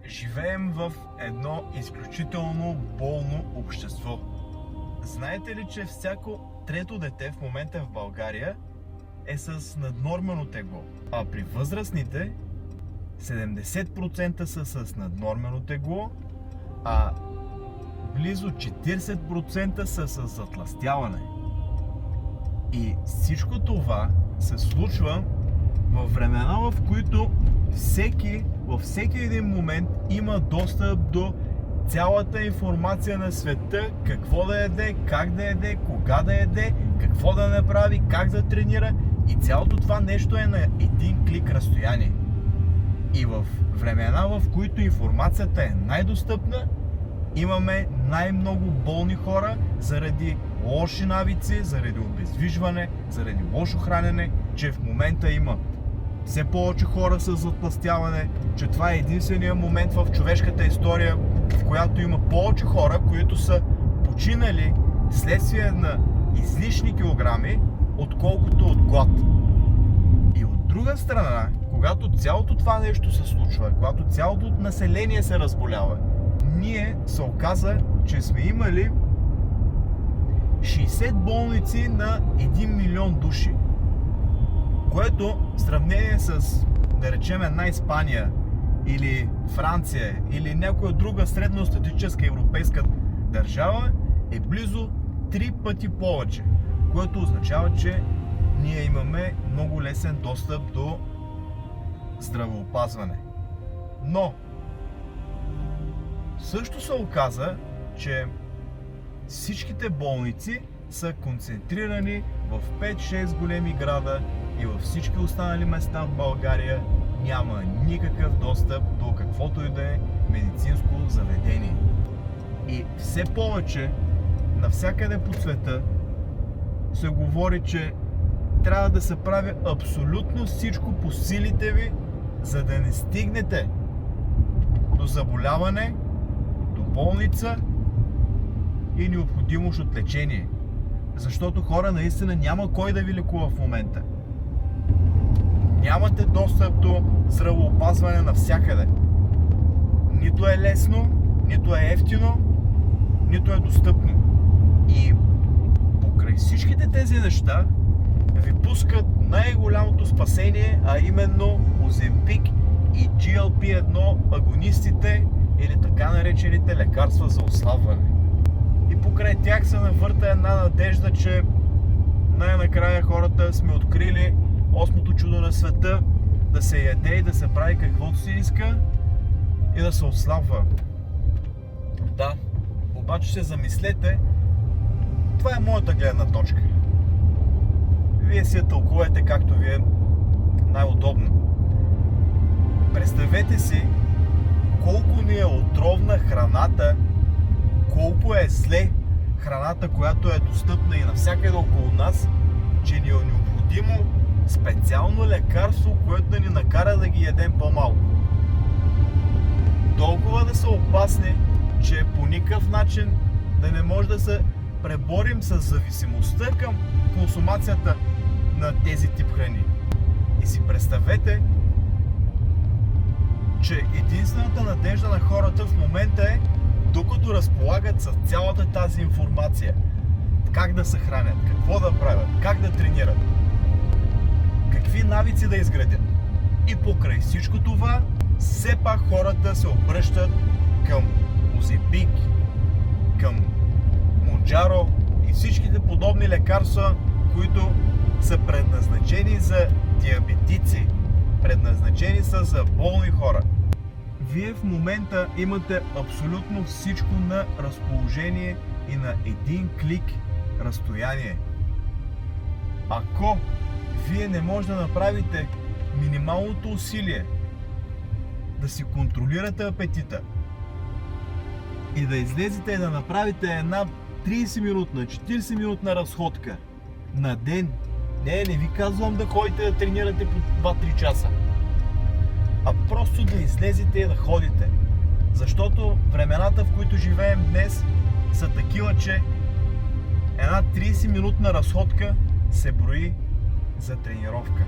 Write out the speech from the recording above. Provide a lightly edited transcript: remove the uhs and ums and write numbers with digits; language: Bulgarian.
Живеем в едно изключително болно общество. Знаете ли, че всяко трето дете в момента в България е с наднормено тегло, а при възрастните 70% са с наднормено тегло, а близо 40% са с затлъстяване. И всичко това се случва във времена, в които във всеки един момент има достъп до цялата информация на света, какво да яде, как да яде, кога да яде, какво да направи, как да тренира, и цялото това нещо е на един клик разстояние. И в времена, в които информацията е най-достъпна, имаме най-много болни хора заради лоши навици, заради обездвижване, заради лошо хранене, че в момента има все повече хора с затлъстяване, че това е единствения момент в човешката история, в която има повече хора, които са починали вследствие на излишни килограми, отколкото от глад. И от друга страна, когато цялото това нещо се случва, когато цялото население се разболява, ние се оказа, че сме имали 60 болници на 1 милион души. Което в сравнение с, да речем, една Испания или Франция или някоя друга средностатистическа европейска държава е близо 3 пъти повече. Което означава, че ние имаме много лесен достъп до здравеопазване. Но също се оказа, че всичките болници са концентрирани в 5-6 големи града и във всички останали места в България няма никакъв достъп до каквото и да е медицинско заведение. И все повече навсякъде по света се говори, че трябва да се прави абсолютно всичко по силите ви, за да не стигнете до заболяване, до болница и необходимост от лечение. Защото хора, наистина няма кой да ви лекува в момента. Нямате достъп до здравеопазване навсякъде. Нито е лесно, нито е ефтино, нито е достъпно. И покрай всичките тези неща ви пускат най-голямото спасение, а именно Оземпик и GLP-1 агонистите, или така наречените лекарства за отслабване. И покрай тях се навърта една надежда, че най-накрая хората сме открили осмото чудо на света, да се яде и да се прави каквото си иска и да се отслабва. Да, обаче се замислете, това е моята гледна точка. Вие си я тълкувате както ви е най-удобно. Представете си колко ни е отровна храната, колко е зле храната, която е достъпна и навсякъде около нас, че ни е необходимо специално лекарство, което да ни накара да ги ядем по-малко. Толкова да са опасни, че по никакъв начин да не може да се преборим с зависимостта към консумацията на тези тип храни. И си представете, че единствената надежда на хората в момента е, докато разполагат с цялата тази информация, как да се хранят, какво да правят, как да тренират, какви навици да изградят. И покрай всичко това, все пак хората се обръщат към Оземпик, към Монджаро и всичките подобни лекарства, които са предназначени за диабетици, предназначени са за болни хора. Вие в момента имате абсолютно всичко на разположение и на един клик разстояние. Ако вие не можете да направите минималното усилие да си контролирате апетита и да излезете и да направите една 30-минутна, 40-минутна разходка на ден, не ви казвам да ходите да тренирате по 2-3 часа, а просто да излезете и да ходите. Защото времената, в които живеем днес, са такива, че една 30-минутна разходка се брои за тренировка.